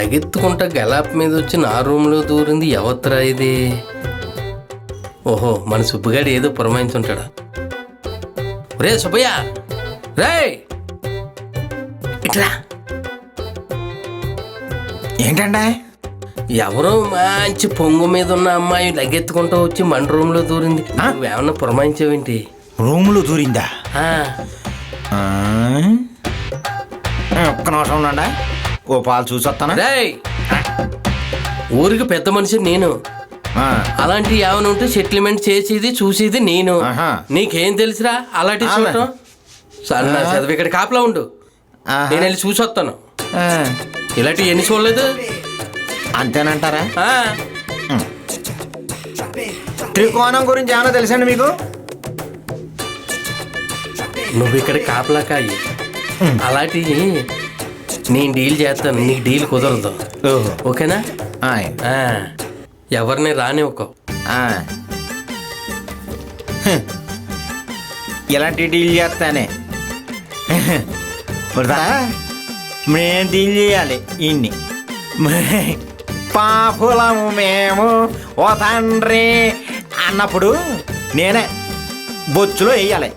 లగెత్తుకుంటా గలాప్ మీద వచ్చి నా రూమ్లో దూరింది ఎవత్రా ఇది? ఓహో, మన సుబ్బుగాడు ఏదో పురమాయించుంటాడు. రే సుబ్బయ్య, రే ఇట్లా. ఏంటంటే? ఎవరో మంచి పొంగు మీద ఉన్న అమ్మాయి లగెత్తుకుంటూ వచ్చి మన రూమ్లో దూరింది. నువ్వేమన్నా పురమాయించావేంటి? రూములో దూరిందా? ఆ, ఒక్క నిమిషం ఉండండి, ఓ పాలు చూసి వస్తానా? రేయ్, ఊరికి పెద్ద మనిషి నేను. అలాంటి ఏమైనా ఉంటే సెటిల్మెంట్ చేసేది చూసేది నేను. నీకేం తెలుసురా అలాంటి చూడటం? సరే నా చదువు ఇక్కడ కాపలా ఉండు, నేను వెళ్ళి చూసి వస్తాను. ఇలాంటివి ఎన్ని చూడలేదు. అంతేనంటారా? త్రికోణం గురించి ఏమైనా తెలుసండి మీకు? నువ్వు ఇక్కడ కాపలా కాయి, అలాంటివి నేను డీల్ చేస్తాను, నీకు డీల్ కుదరదు. ఓకేనా? ఎవరిని రానివ్వకో. ఇలాంటి డీల్ చేస్తానే మేము డీల్ చేయాలి ఇన్ని. పాపులము మేము ఓ తండ్రి అన్నప్పుడు నేనే బొచ్చులో వేయాలి.